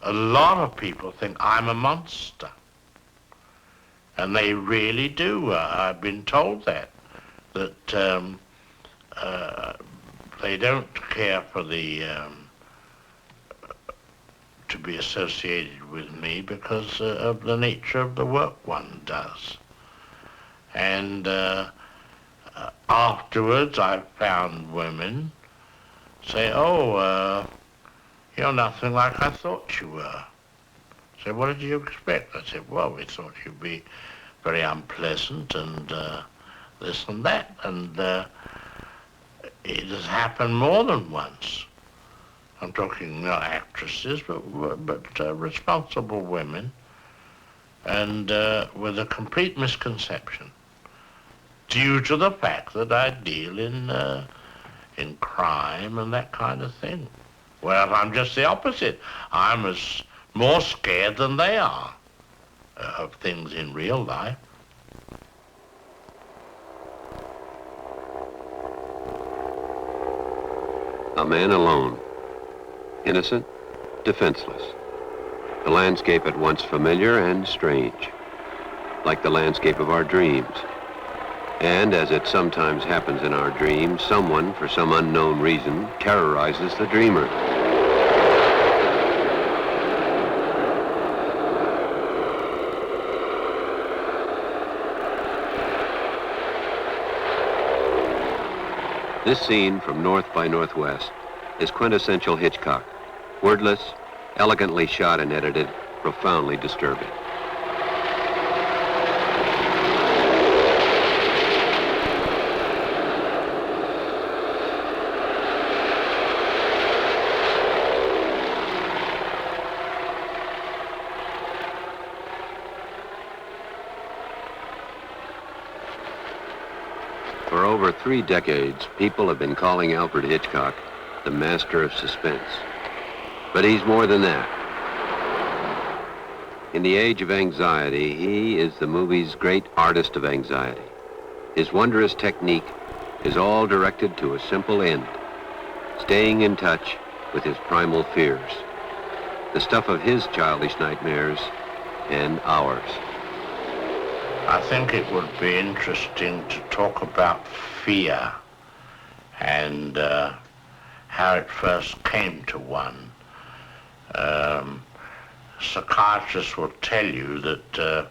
A lot of people think I'm a monster. And they really do. I've been told that they don't care for to be associated with me because of the nature of the work one does. And afterwards I've found women say, oh, you're nothing like I thought you were. I said, what did you expect? I said, well, we thought you'd be very unpleasant and this and that. And it has happened more than once. I'm talking not actresses, but responsible women, and with a complete misconception due to the fact that I deal in crime and that kind of thing. Well, I'm just the opposite. I'm as more scared than they are of things in real life. A man alone, innocent, defenseless. The landscape at once familiar and strange, like the landscape of our dreams. And as it sometimes happens in our dreams, someone, for some unknown reason, terrorizes the dreamer. This scene from North by Northwest is quintessential Hitchcock. Wordless, elegantly shot and edited, profoundly disturbing. For over 3 decades, people have been calling Alfred Hitchcock the master of suspense. But he's more than that. In the age of anxiety, he is the movie's great artist of anxiety. His wondrous technique is all directed to a simple end, staying in touch with his primal fears, the stuff of his childish nightmares and ours. I think it would be interesting to talk about fear and how it first came to one. Psychiatrists will tell you that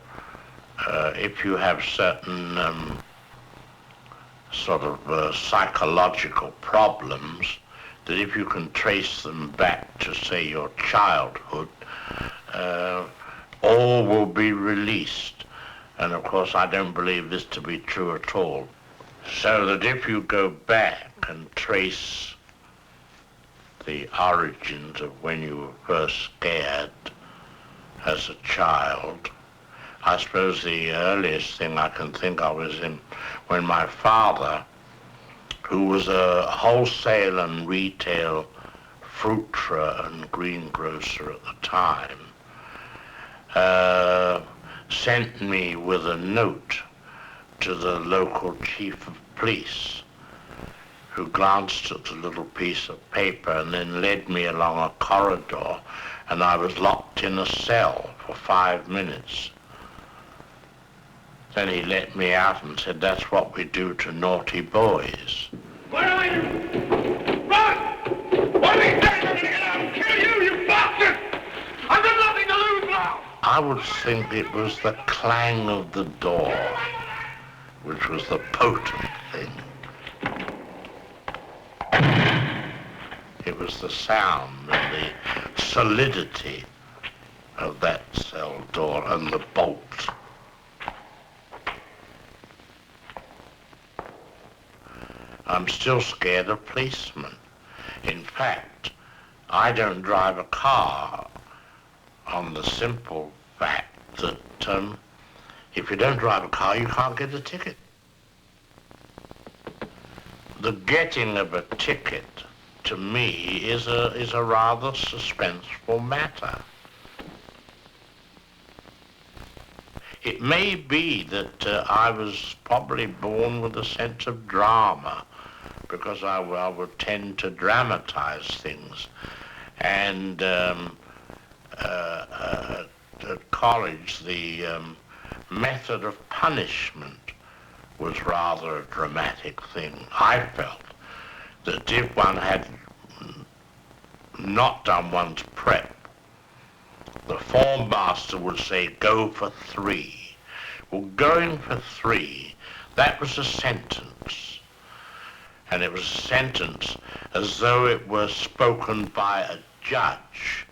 if you have certain sort of psychological problems, that if you can trace them back to, say, your childhood, all will be released. And of course, I don't believe this to be true at all. So that if you go back and trace the origins of when you were first scared as a child. I suppose the earliest thing I can think of is when my father, who was a wholesale and retail fruiterer and greengrocer at the time, sent me with a note to the local chief of police, who glanced at the little piece of paper and then led me along a corridor, and I was locked in a cell for 5 minutes. Then he let me out and said, "That's what we do to naughty boys." Where are you? Run! What are you doing? I'm gonna get out and kill you, you bastard! I've got nothing to lose now! I would think it was the clang of the door, which was the potent thing. It was the sound and the solidity of that cell door and the bolt. I'm still scared of policemen. In fact, I don't drive a car on the simple fact that if you don't drive a car, you can't get a ticket. The getting of a ticket, to me, is a rather suspenseful matter. It may be that I was probably born with a sense of drama, because I would tend to dramatize things. And at college, the method of punishment was rather a dramatic thing. I felt that if one had not done one's prep, the form master would say, "Go for 3." Well, going for 3, that was a sentence. And it was a sentence as though it were spoken by a judge.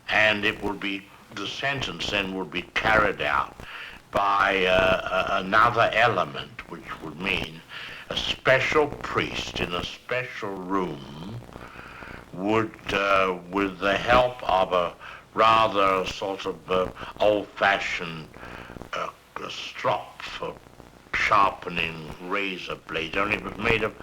And it would be, the sentence then would be carried out by another element, which would mean a special priest in a special room would, with the help of a rather sort of old-fashioned strop for sharpening razor blades, only it was made of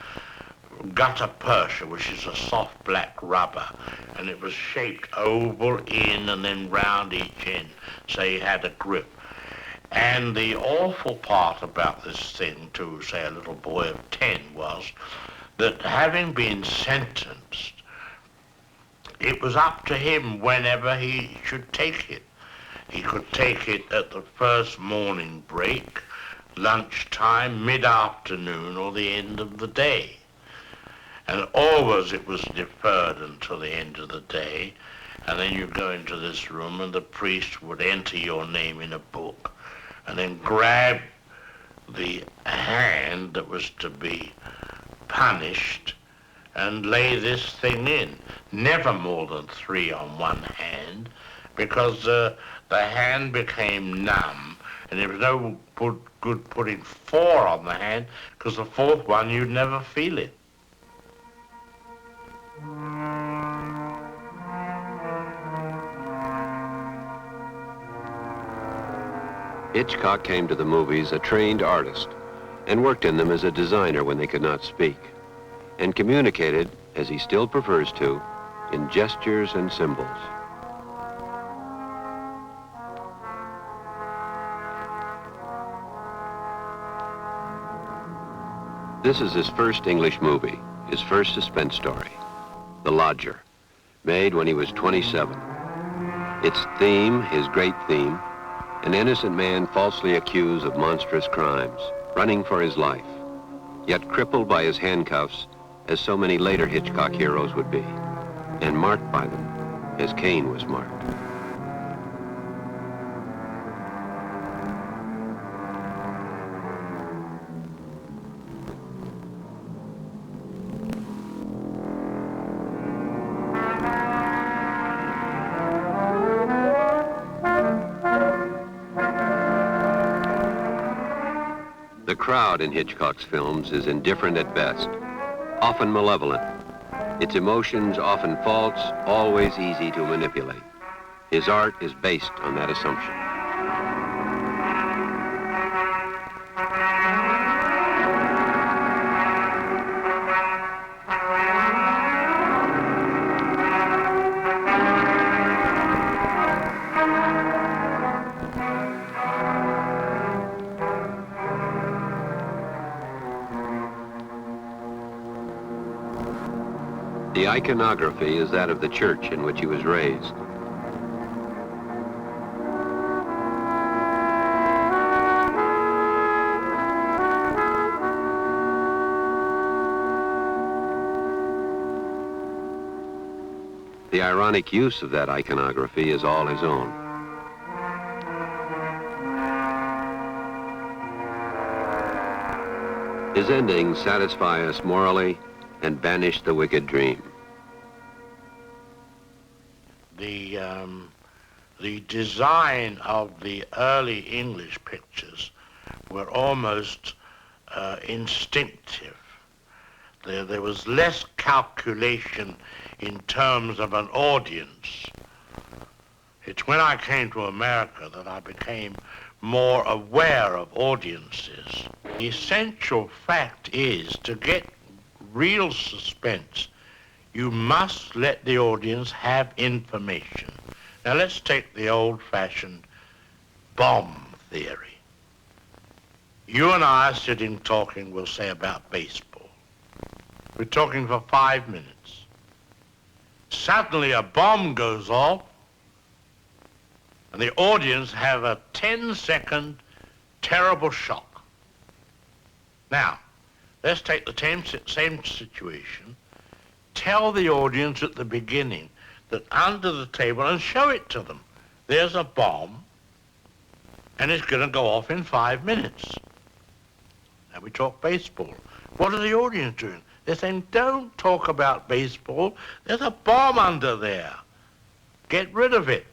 gutta percha, which is a soft black rubber, and it was shaped oval in and then round each end, so you had a grip. And the awful part about this thing to, say, a little boy of 10 was that having been sentenced, it was up to him whenever he should take it. He could take it at the first morning break, lunchtime, mid-afternoon, or the end of the day. And always it was deferred until the end of the day, and then you go into this room and the priest would enter your name in a book and then grab the hand that was to be punished and lay this thing in. Never more than 3 on one hand, because the hand became numb, and there was no good putting 4 on the hand, because the 4th one you'd never feel it. Hitchcock came to the movies a trained artist and worked in them as a designer when they could not speak, and communicated, as he still prefers to, in gestures and symbols. This is his first English movie, his first suspense story, The Lodger, made when he was 27. Its theme, his great theme, an innocent man falsely accused of monstrous crimes, running for his life, yet crippled by his handcuffs, as so many later Hitchcock heroes would be, and marked by them, as Cain was marked. The crowd in Hitchcock's films is indifferent at best, often malevolent, Its emotions often false, always easy to manipulate. His art is based on that assumption. The iconography is that of the church in which he was raised. The ironic use of that iconography is all his own. His endings satisfy us morally and banish the wicked dream. The design of the early English pictures were almost instinctive. There was less calculation in terms of an audience. It's when I came to America that I became more aware of audiences. The essential fact is, to get real suspense, you must let the audience have information. Now let's take the old-fashioned bomb theory. You and I are sitting talking, we'll say, about baseball. We're talking for 5 minutes. Suddenly a bomb goes off, and the audience have a 10-second terrible shock. Now, let's take the same situation. Tell the audience at the beginning that under the table, and show it to them, there's a bomb, and it's going to go off in 5 minutes. Now we talk baseball. What are the audience doing? They're saying, don't talk about baseball. There's a bomb under there. Get rid of it.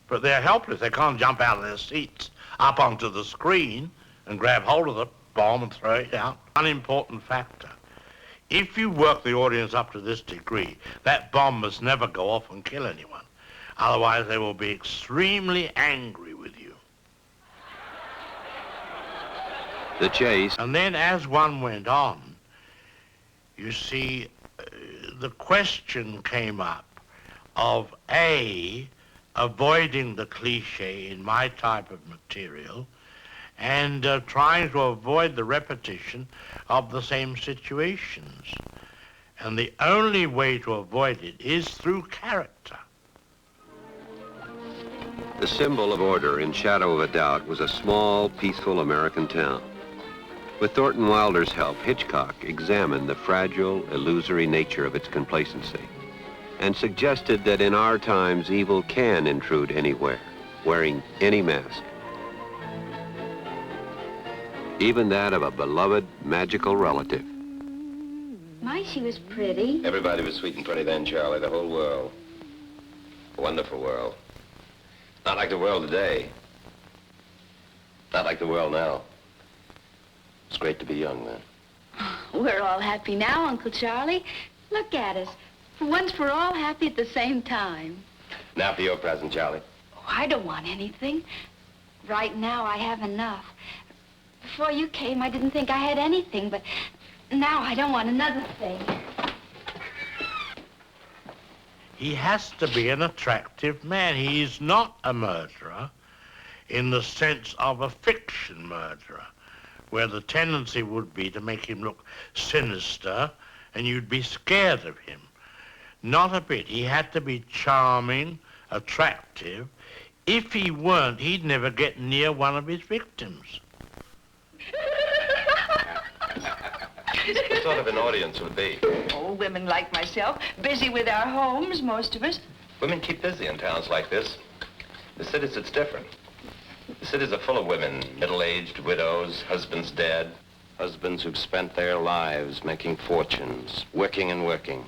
But they're helpless. They can't jump out of their seats up onto the screen and grab hold of the bomb and throw it out. Unimportant factor. If you work the audience up to this degree, that bomb must never go off and kill anyone. Otherwise, they will be extremely angry with you. The chase. And then as one went on, you see, the question came up of A, avoiding the cliche in my type of material, and trying to avoid the repetition of the same situations. And the only way to avoid it is through character. The symbol of order, in shadow of a doubt, was a small, peaceful American town. With Thornton Wilder's help, Hitchcock examined the fragile, illusory nature of its complacency and suggested that in our times, evil can intrude anywhere, wearing any mask. Even that of a beloved, magical relative. My, she was pretty. Everybody was sweet and pretty then, Charlie, the whole world. A wonderful world. Not like the world today. Not like the world now. It's great to be young, man. We're all happy now, Uncle Charlie. Look at us. For once, we're all happy at the same time. Now for your present, Charlie. Oh, I don't want anything. Right now, I have enough. Before you came, I didn't think I had anything, but now I don't want another thing. He has to be an attractive man. He's not a murderer in the sense of a fiction murderer, where the tendency would be to make him look sinister and you'd be scared of him. Not a bit. He had to be charming, attractive. If he weren't, he'd never get near one of his victims. What sort of an audience would be? Oh, women like myself, busy with our homes, most of us. Women keep busy in towns like this. The cities, it's different. The cities are full of women, middle-aged widows, husbands dead, husbands who've spent their lives making fortunes, working and working.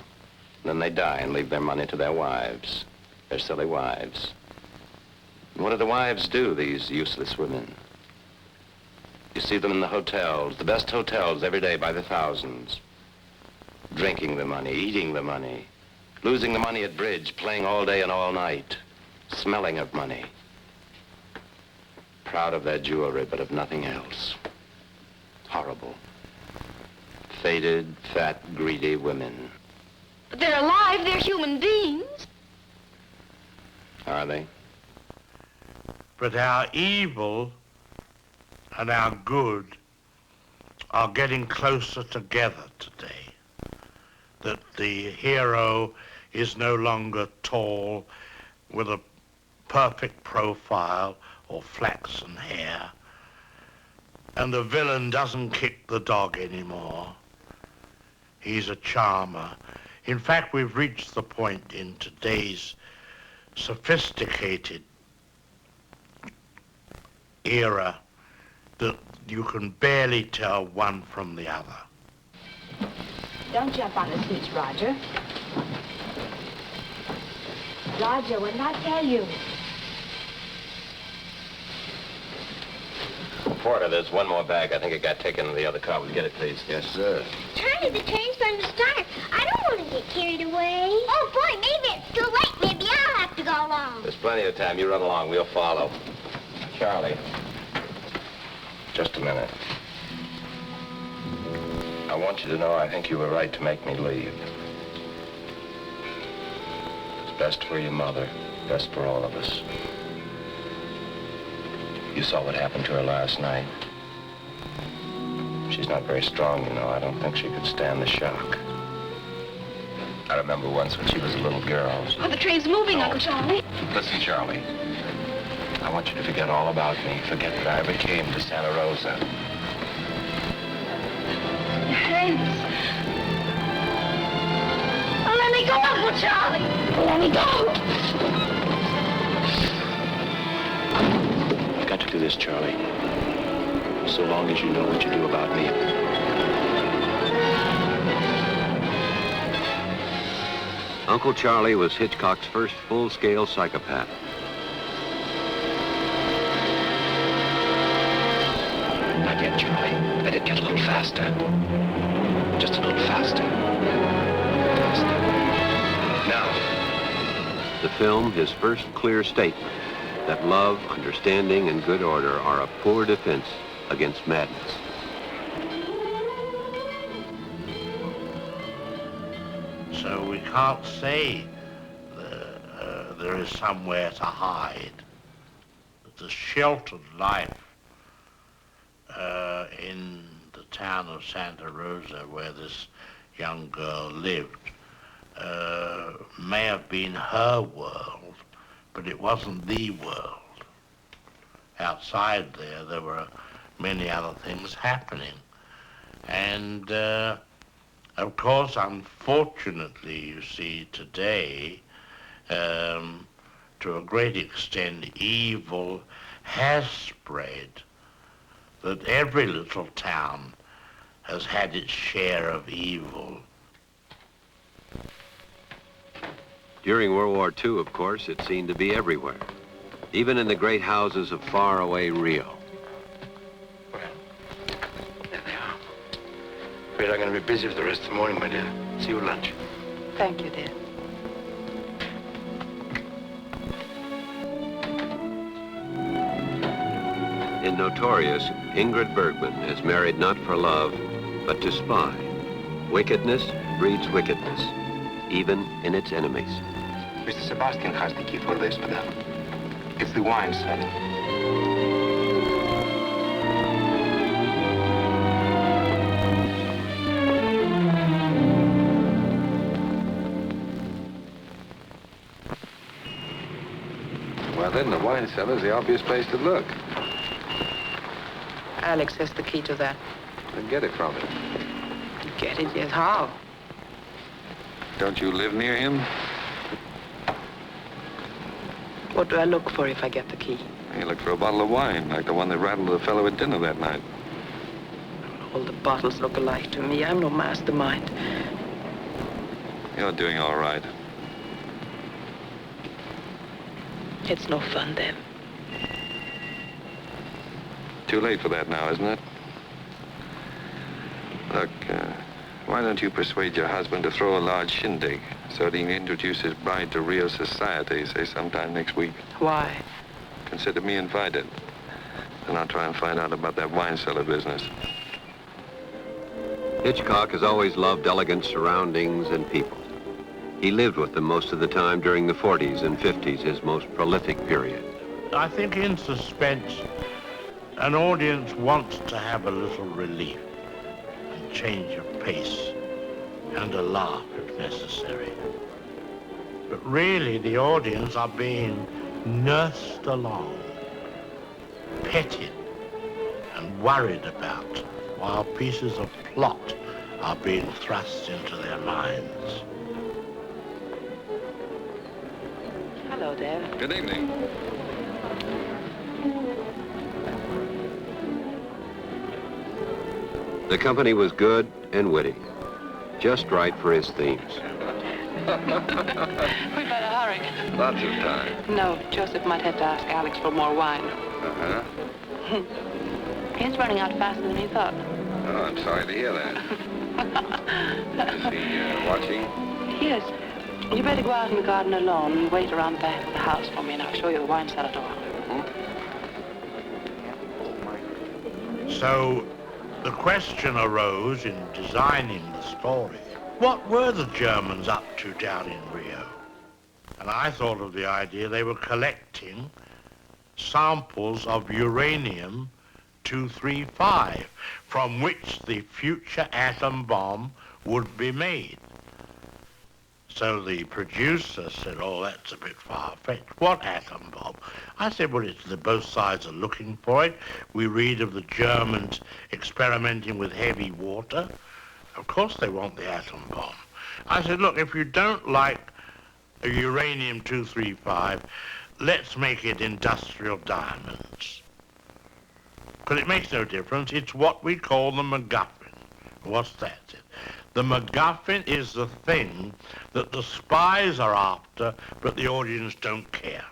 And then they die and leave their money to their wives, their silly wives. And what do the wives do, these useless women? You see them in the hotels, the best hotels every day by the thousands. Drinking the money, eating the money, losing the money at bridge, playing all day and all night, smelling of money. Proud of their jewelry, but of nothing else. Horrible. Faded, fat, greedy women. But they're alive. They're human beings. Are they? But our evil and our good are getting closer together today. That the hero is no longer tall with a perfect profile or flaxen hair, and the villain doesn't kick the dog anymore. He's a charmer. In fact, we've reached the point in today's sophisticated era that you can barely tell one from the other. Don't jump on the seats, Roger. Roger, what did I tell you? Porter, there's one more bag. I think it got taken in the other car. Will you get it, please? Yes, sir. Charlie, the train's going to start. I don't want to get carried away. Oh, boy, maybe it's too late. Maybe I'll have to go along. There's plenty of time. You run along. We'll follow. Charlie. Just a minute. I want you to know I think you were right to make me leave. It's best for your mother, best for all of us. You saw what happened to her last night. She's not very strong, you know. I don't think she could stand the shock. I remember once when she was a little girl. Oh, the train's moving, Uncle Charlie. Listen, Charlie. I want you to forget all about me. Forget that I ever came to Santa Rosa. Hands. Oh, let me go, Uncle Charlie. Let me go. I've got to do this, Charlie. So long as you know what you do about me. Uncle Charlie was Hitchcock's first full-scale psychopath. Not yet, Charlie. Let it get a little faster. Just a little faster. Faster. Now. The film, his first clear statement that love, understanding, and good order are a poor defense against madness. So we can't say there is somewhere to hide. The sheltered life in the town of Santa Rosa, where this young girl lived, may have been her world, but it wasn't the world. Outside there were many other things happening. And of course, unfortunately, you see, today, to a great extent, evil has spread, that every little town has had its share of evil. During World War II, of course, it seemed to be everywhere, even in the great houses of faraway Rio. Well, there they are. Afraid I'm going to be busy for the rest of the morning, my dear. See you at lunch. Thank you, dear. In Notorious, Ingrid Bergman is married not for love, but to spy. Wickedness breeds wickedness, even in its enemies. Mr. Sebastian has the key for this, madame. It's the wine cellar. Well, then, the wine cellar's the obvious place to look. Alex has the key to that. Then get it from him. Get it, yes. How? Don't you live near him? What do I look for if I get the key? You look for a bottle of wine, like the one that rattled the fellow at dinner that night. All the bottles look alike to me. I'm no mastermind. You're doing all right. It's no fun then. Too late for that now, isn't it? Look, Why don't you persuade your husband to throw a large shindig so that he can introduce his bride to real society, say sometime next week? Why? Consider me invited. And I'll try and find out about that wine cellar business. Hitchcock has always loved elegant surroundings and people. He lived with them most of the time during the 40s and 50s, his most prolific period. I think in suspense, an audience wants to have a little relief and change of pace and a laugh if necessary. But really, the audience are being nursed along, petted and worried about, while pieces of plot are being thrust into their minds. Hello, Dad. Good evening. The company was good and witty, just right for his themes. We'd better hurry. Lots of time. No, Joseph might have to ask Alex for more wine. Uh-huh. He's running out faster than he thought. Oh, I'm sorry to hear that. Is he watching? Yes. You better go out in the garden alone and wait around the back of the house for me, and I'll show you the wine cellar door. So the question arose in designing the story. What were the Germans up to down in Rio? And I thought of the idea they were collecting samples of uranium-235 from which the future atom bomb would be made. So the producer said, oh, that's a bit far-fetched. What atom bomb? I said, well, it's that both sides are looking for it. We read of the Germans experimenting with heavy water. Of course they want the atom bomb. I said, look, if you don't like a uranium-235, let's make it industrial diamonds. Because it makes no difference. It's what we call the MacGuffin. What's that? The MacGuffin is the thing that the spies are after, but the audience don't care.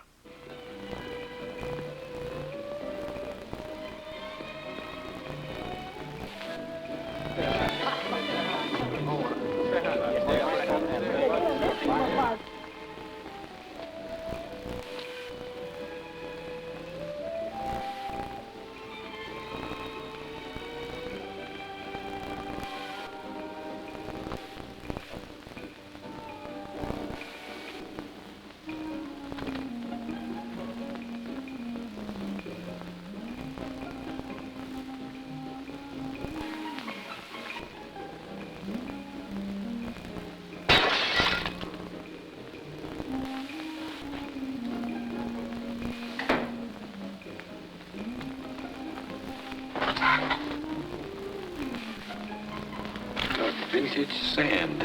Vintage sand.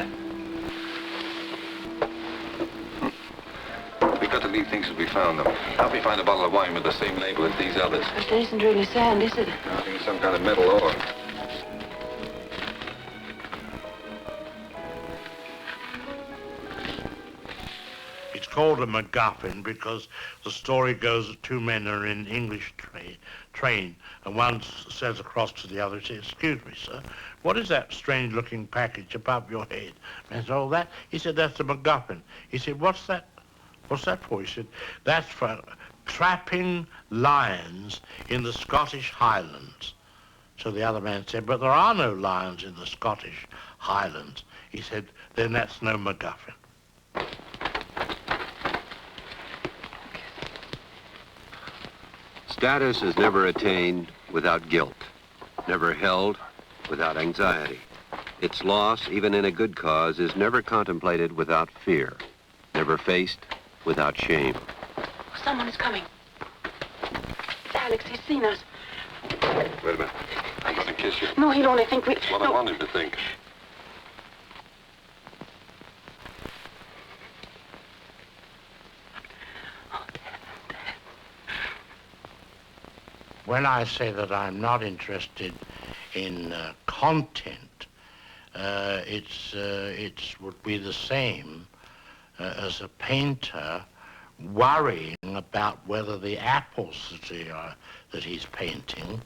We've got to leave things as we found them. Help me find a bottle of wine with the same label as these others. But it isn't really sand, is it? I think it's some kind of metal ore. It's called a MacGuffin because the story goes that two men are in English train, and one says across to the other, says, excuse me, sir, what is that strange-looking package above your head? Man said, oh, that? He said, that's a MacGuffin. He said, what's that? What's that for? He said, that's for trapping lions in the Scottish Highlands. So the other man said, but there are no lions in the Scottish Highlands. He said, then that's no MacGuffin. Status is never attained without guilt, never held without anxiety. Its loss, even in a good cause, is never contemplated without fear, never faced without shame. Someone is coming. It's Alex. He's seen us. Wait a minute. I'm going to kiss you. No, he'll only think we... That's what no. I want him to think. When I say that I'm not interested in content, it would be the same as a painter worrying about whether the apples that he's painting,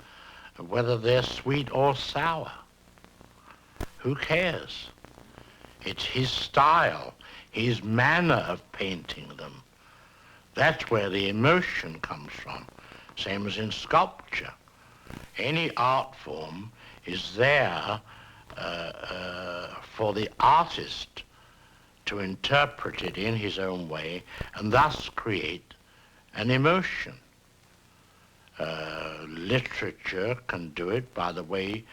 whether they're sweet or sour. Who cares? It's his style, his manner of painting them. That's where the emotion comes from, same as in sculpture. Any art form is there for the artist to interpret it in his own way and thus create an emotion. Literature can do it by the way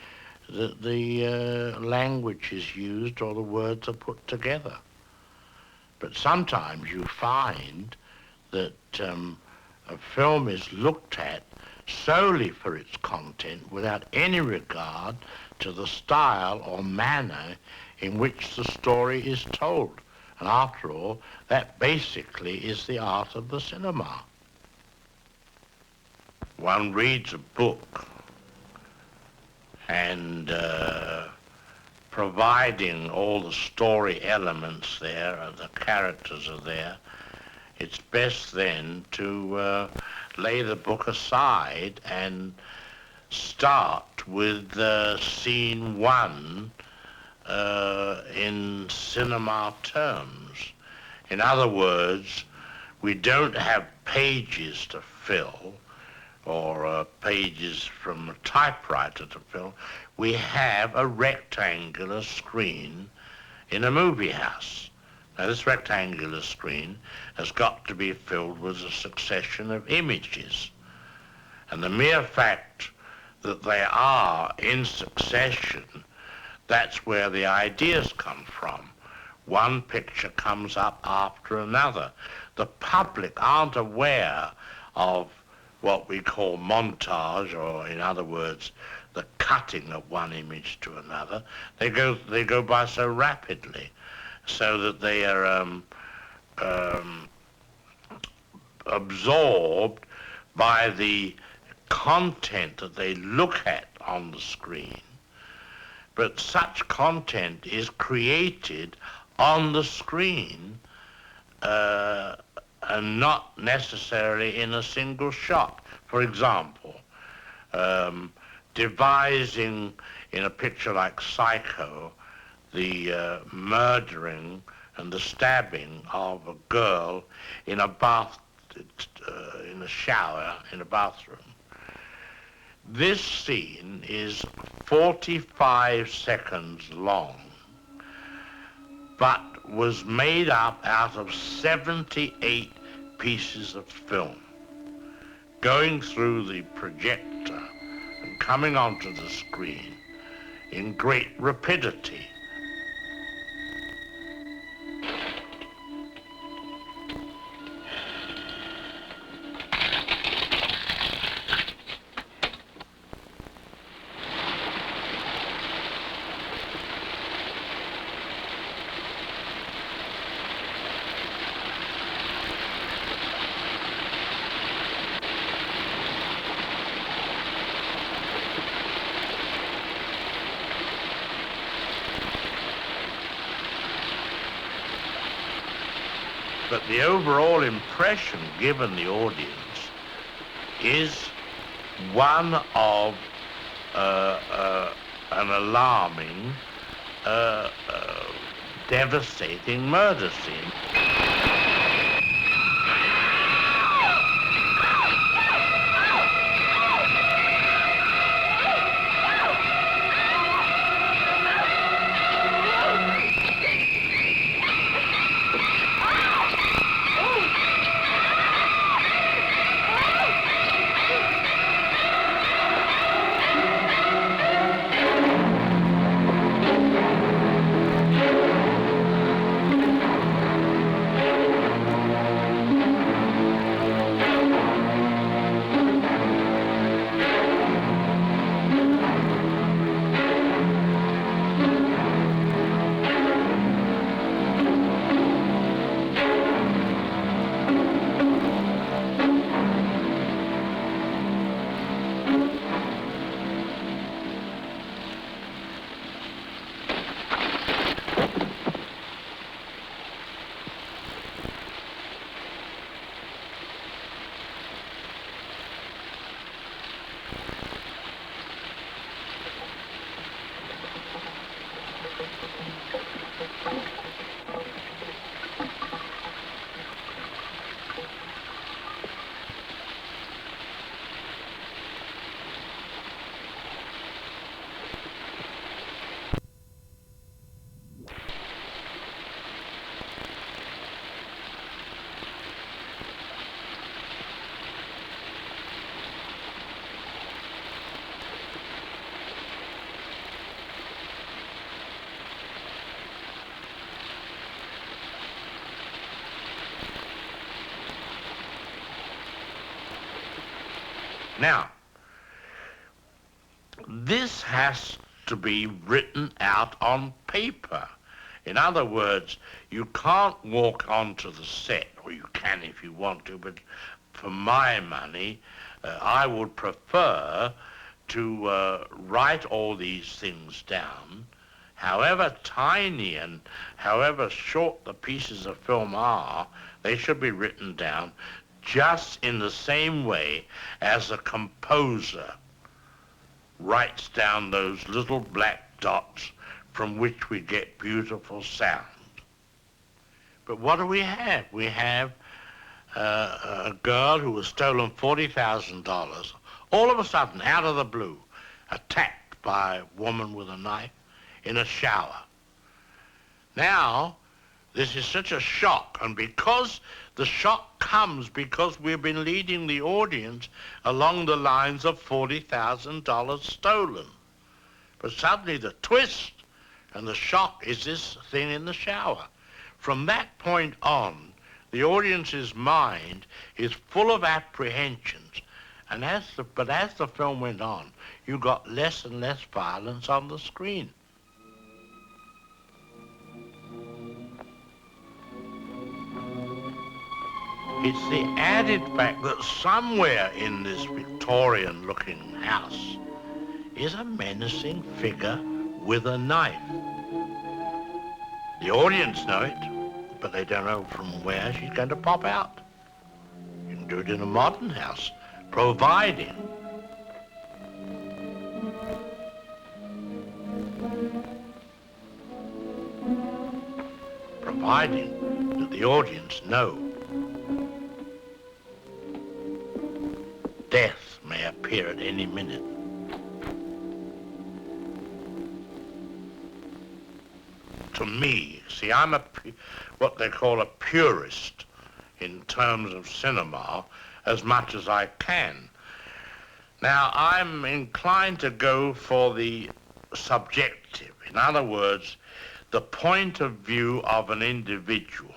that the language is used or the words are put together. But sometimes you find that a film is looked at solely for its content without any regard to the style or manner in which the story is told. And after all, that basically is the art of the cinema. One reads a book and providing all the story elements there and the characters are there, it's best then to lay the book aside and start with scene one in cinema terms. In other words, we don't have pages to fill or pages from a typewriter to fill. We have a rectangular screen in a movie house. Now, this rectangular screen has got to be filled with a succession of images. And the mere fact that they are in succession, that's where the ideas come from. One picture comes up after another. The public aren't aware of what we call montage, or in other words, the cutting of one image to another. They go by so rapidly, so that they are absorbed by the content that they look at on the screen. But such content is created on the screen and not necessarily in a single shot. For example, devising in a picture like Psycho the murdering and the stabbing of a girl in a bath, in a shower, in a bathroom. This scene is 45 seconds long, but was made up out of 78 pieces of film, going through the projector and coming onto the screen in great rapidity. But the overall impression given the audience is one of an alarming, devastating murder scene. Now, this has to be written out on paper. In other words, you can't walk onto the set, or you can if you want to, but for my money, I would prefer to write all these things down, however tiny and however short the pieces of film are, they should be written down just in the same way as a composer writes down those little black dots from which we get beautiful sound. But what do we have? We have a girl who was stolen $40,000, all of a sudden, out of the blue, attacked by a woman with a knife in a shower. Now, this is such a shock, and because the shock comes because we've been leading the audience along the lines of $40,000 stolen. But suddenly the twist and the shock is this thing in the shower. From that point on, the audience's mind is full of apprehensions, and as the film went on, you got less and less violence on the screen. It's the added fact that somewhere in this Victorian-looking house is a menacing figure with a knife. The audience know it, but they don't know from where she's going to pop out. You can do it in a modern house, providing that the audience know death may appear at any minute. To me, see, I'm what they call a purist in terms of cinema as much as I can. Now, I'm inclined to go for the subjective. In other words, the point of view of an individual,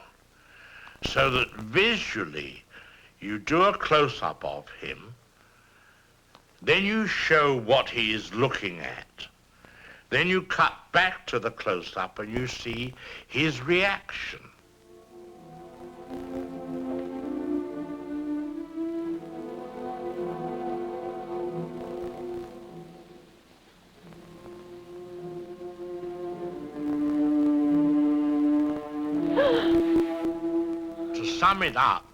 so that visually you do a close-up of him, then you show what he is looking at. Then you cut back to the close-up and you see his reaction. To sum it up,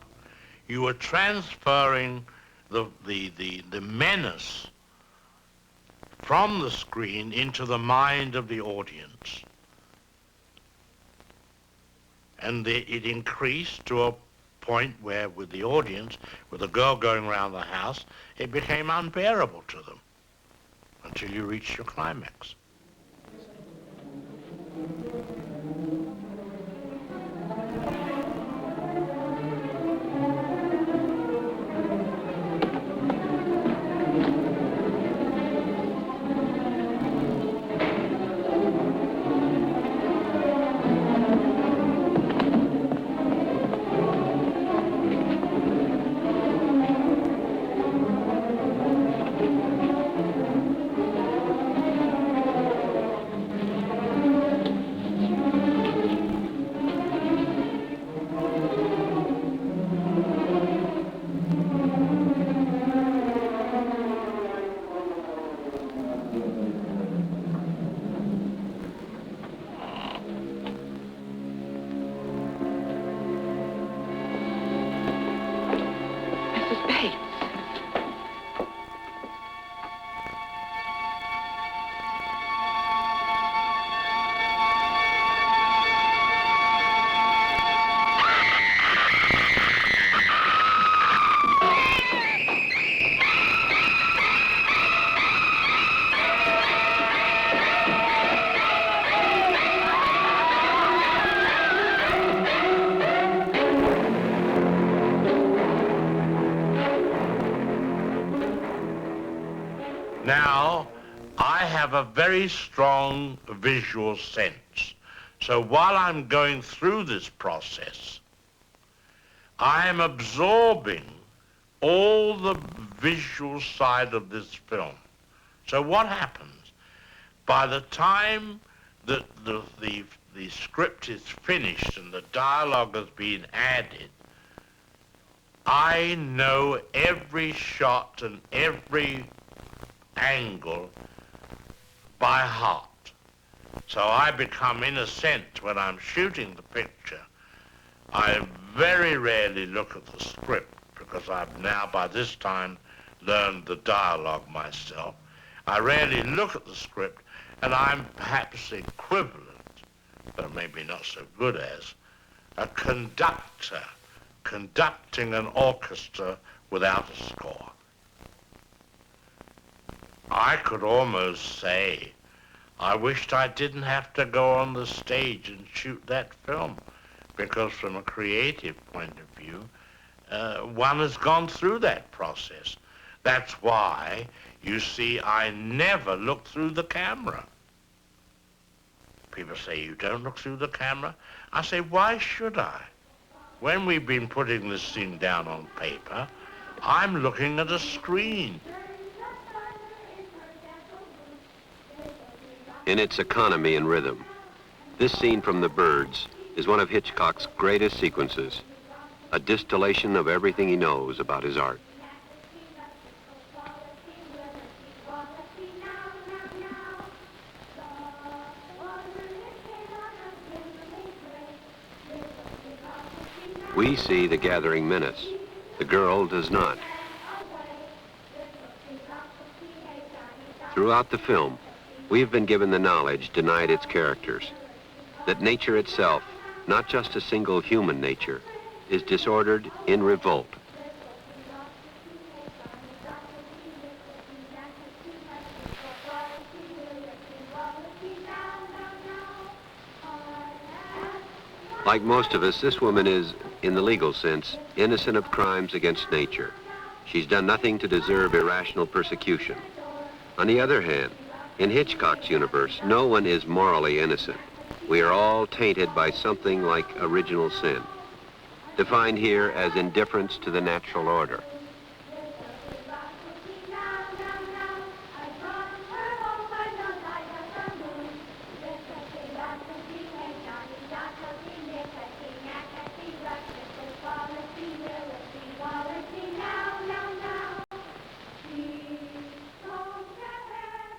you are transferring the menace from the screen into the mind of the audience. And it increased to a point where, with the audience, with the girl going around the house, it became unbearable to them until you reached your climax. Now, I have a very strong visual sense. So while I'm going through this process, I am absorbing all the visual side of this film. So what happens? By the time that the script is finished and the dialogue has been added, I know every shot and every angle by heart. So I become innocent when I'm shooting the picture. I very rarely look at the script because I've now by this time learned the dialogue myself. I rarely look at the script, and I'm perhaps equivalent, though maybe not so good as, a conductor conducting an orchestra without a score. I could almost say I wished I didn't have to go on the stage and shoot that film, because from a creative point of view, one has gone through that process. That's why, you see, I never look through the camera. People say, you don't look through the camera? I say, why should I? When we've been putting this thing down on paper, I'm looking at a screen. In its economy and rhythm, this scene from The Birds is one of Hitchcock's greatest sequences, a distillation of everything he knows about his art. We see the gathering menace. The girl does not. Throughout the film, we have been given the knowledge denied its characters, that nature itself, not just a single human nature, is disordered in revolt. Like most of us, this woman is, in the legal sense, innocent of crimes against nature. She's done nothing to deserve irrational persecution. On the other hand, in Hitchcock's universe, no one is morally innocent. We are all tainted by something like original sin, defined here as indifference to the natural order.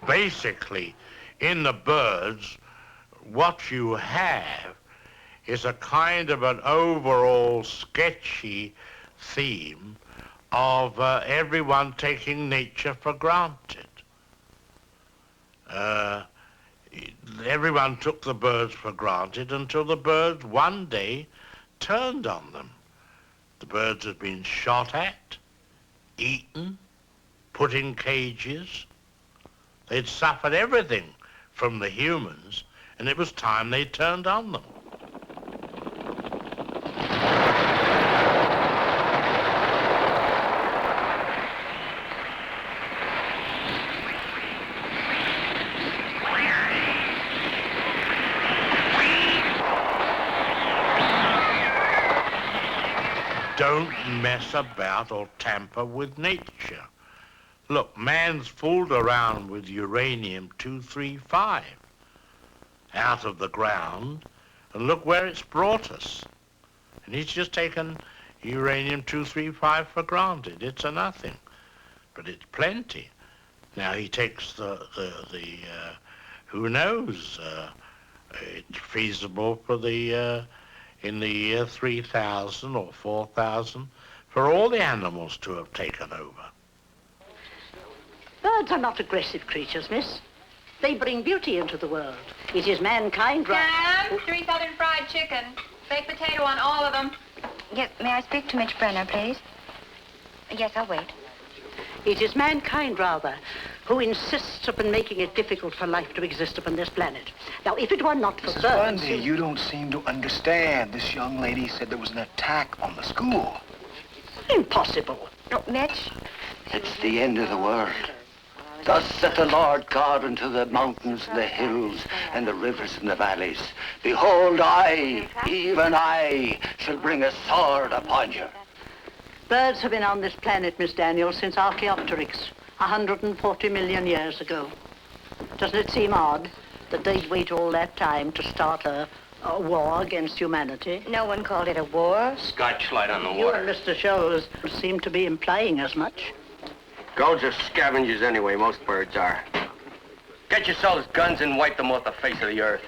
Basically, in The Birds, what you have is a kind of an overall sketchy theme of everyone taking nature for granted. Everyone took the birds for granted until the birds one day turned on them. The birds had been shot at, eaten, put in cages. They'd suffered everything from the humans, and it was time they turned on them. Don't mess about or tamper with nature. Look, man's fooled around with uranium-235 out of the ground, and look where it's brought us. And he's just taken uranium-235 for granted. It's a nothing, but it's plenty. Now he takes who knows, it's feasible for in the year 3000 or 4000 for all the animals to have taken over. Birds are not aggressive creatures, miss. They bring beauty into the world. It is mankind... Sam, 3 Southern fried chicken. Baked potato on all of them. Yes, may I speak to Mitch Brenner, please? Yes, I'll wait. It is mankind, rather, who insists upon making it difficult for life to exist upon this planet. Now, if it were not for Mrs. birds... Bundy, you don't seem to understand. This young lady said there was an attack on the school. Impossible. Oh, Mitch? It's the end of the world. Thus saith the Lord God unto the mountains and the hills and the rivers and the valleys. Behold, I, even I, shall bring a sword upon you. Birds have been on this planet, Miss Daniels, since Archaeopteryx, 140 million years ago. Doesn't it seem odd that they'd wait all that time to start a war against humanity? No one called it a war. Scotch light on the You water. and Mr. Scholes seem to be implying as much. Gulls are scavengers anyway, most birds are. Get yourselves guns and wipe them off the face of the earth.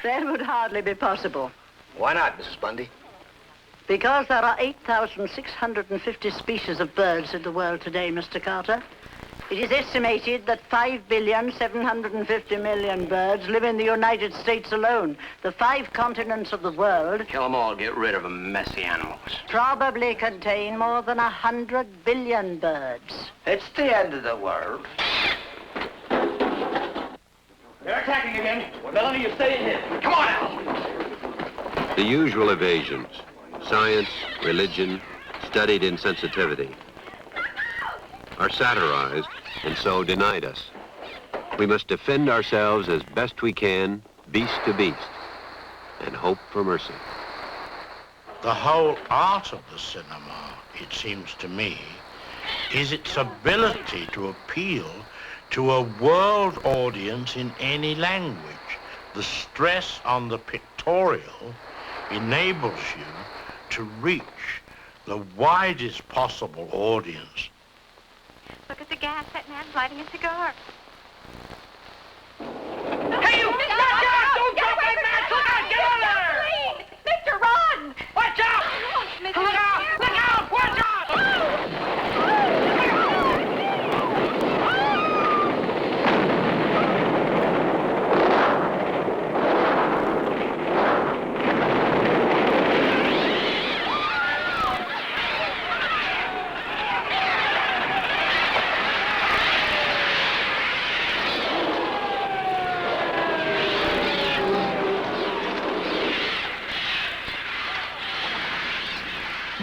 That would hardly be possible. Why not, Mrs. Bundy? Because there are 8,650 species of birds in the world today, Mr. Carter. It is estimated that 5,750,000,000 birds live in the United States alone. The 5 continents of the world Kill them all, get rid of them messy animals. probably contain more than 100 billion birds. It's the end of the world. They're attacking again. Well, Melanie, you stay in here. Come on now. The usual evasions: science, religion, studied insensitivity, are satirized and so denied us. We must defend ourselves as best we can, beast to beast, and hope for mercy. The whole art of the cinema, it seems to me, is its ability to appeal to a world audience in any language. The stress on the pictorial enables you to reach the widest possible audience. Look at the gas. That man's lighting a cigar. Hey, you! Watch out! Don't drop that match! Look out! Get on there! Please! Mister, run! Watch out! Mister, Look out! Look out! Watch out!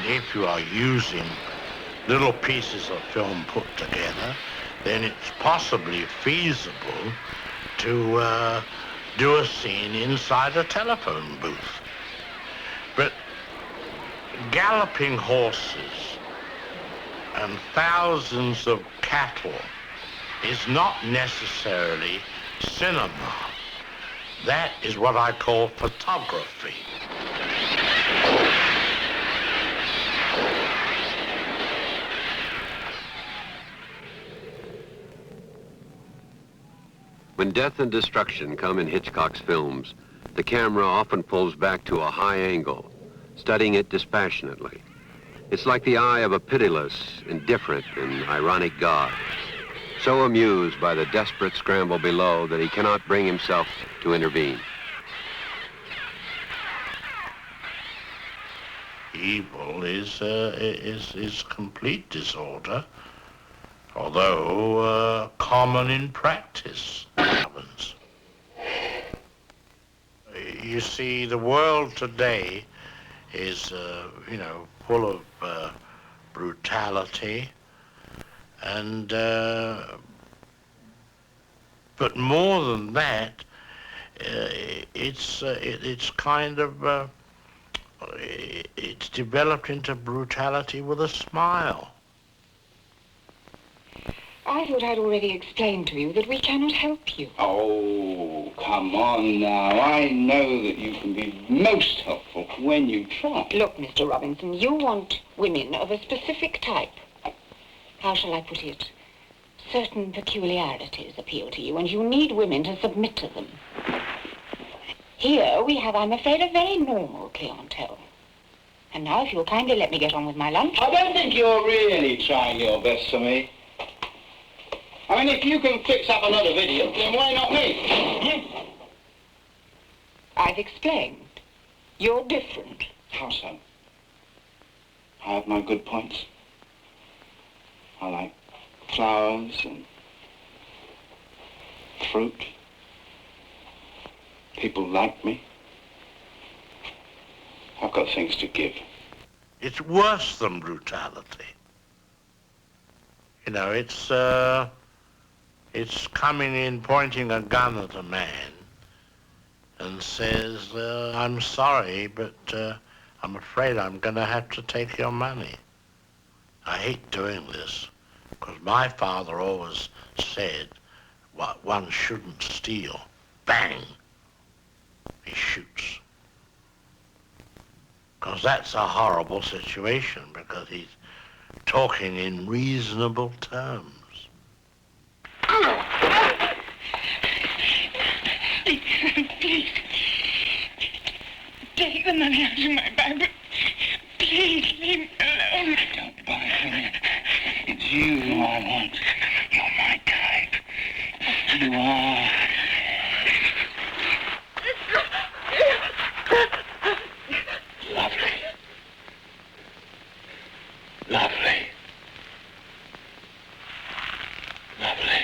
If you are using little pieces of film put together, then it's possibly feasible to do a scene inside a telephone booth. But galloping horses and thousands of cattle is not necessarily cinema. That is what I call photography. When death and destruction come in Hitchcock's films, the camera often pulls back to a high angle, studying it dispassionately. It's like the eye of a pitiless, indifferent, and ironic God, so amused by the desperate scramble below that he cannot bring himself to intervene. Evil is complete disorder, although common in practice. Happens. You see, the world today is, full of brutality, and but more than that, it's kind of it's developed into brutality with a smile. I thought I'd already explained to you that we cannot help you. Oh, come on now. I know that you can be most helpful when you try. Look, Mr. Robinson, you want women of a specific type. How shall I put it? Certain peculiarities appeal to you, and you need women to submit to them. Here we have, I'm afraid, a very normal clientele. And now, if you'll kindly let me get on with my lunch. I don't think you're really trying your best for me. I mean, if you can fix up another video, then why not me? I've explained. You're different. How so? I have my good points. I like flowers and fruit. People like me. I've got things to give. It's worse than brutality. You know, it's coming in, pointing a gun at a man and says, I'm sorry, but I'm afraid I'm going to have to take your money. I hate doing this, because my father always said what one shouldn't steal. Bang! He shoots. Because that's a horrible situation, because he's talking in reasonable terms. Please. Take the money out of my bag, but please leave me alone. Don't bother me. It's you who I want. You're my type. You are. Lovely. Lovely. Lovely.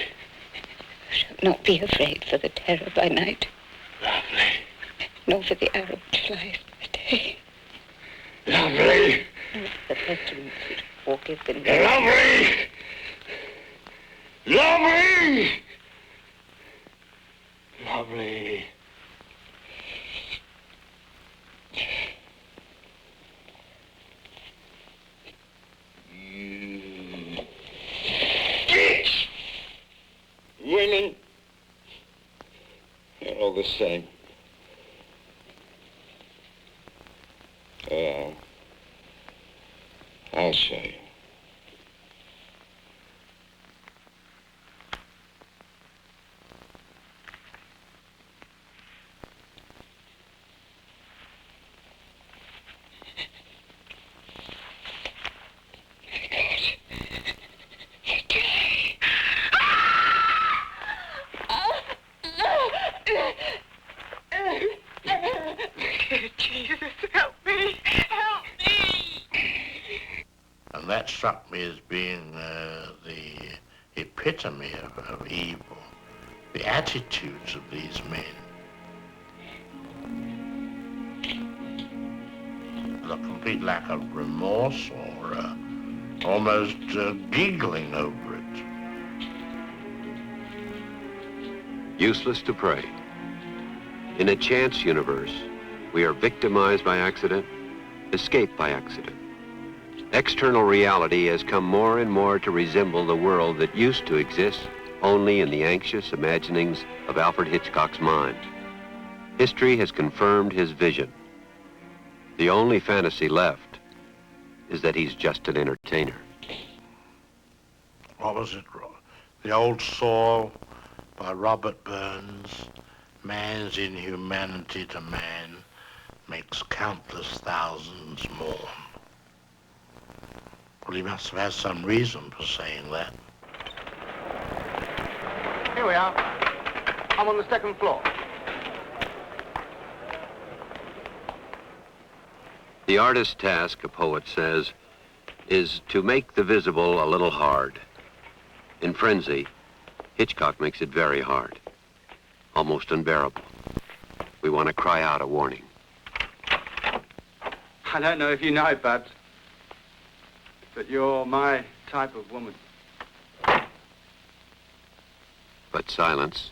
Not be afraid for the terror by night, Lovely. nor for the arrow which flies by day. Lovely. The pestilence which walketh in Lovely. Lovely. Lovely. Women, they're all the same. I'll show you. Jesus, help me! Help me! And that struck me as being the epitome of evil, the attitudes of these men. The complete lack of remorse or almost giggling over it. Useless to pray. In a chance universe, we are victimized by accident, escaped by accident. External reality has come more and more to resemble the world that used to exist only in the anxious imaginings of Alfred Hitchcock's mind. History has confirmed his vision. The only fantasy left is that he's just an entertainer. What was it? The Old Saw by Robert Burns. Man's inhumanity to man makes countless thousands mourn. Well, he must have had some reason for saying that. Here we are. I'm on the second floor. The artist's task, a poet says, is to make the visible a little hard. In Frenzy, Hitchcock makes it very hard, almost unbearable. We want to cry out a warning. I don't know if you know, Babs, but you're my type of woman. But silence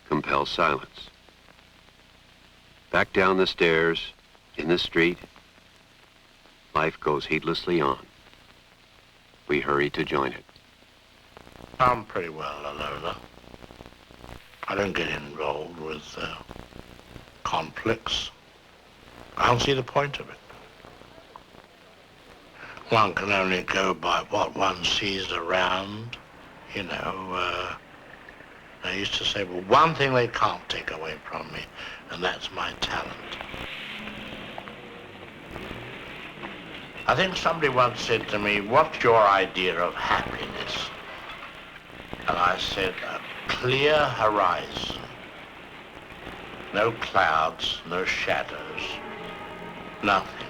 compels silence. Back down the stairs, in the street, life goes heedlessly on. We hurry to join it. I'm pretty well a loner. I don't get involved with conflicts. I don't see the point of it. One can only go by what one sees around, you know. I used to say, well, one thing they can't take away from me, and that's my talent. I think somebody once said to me, what's your idea of happiness? And I said, a clear horizon. No clouds, no shadows, nothing.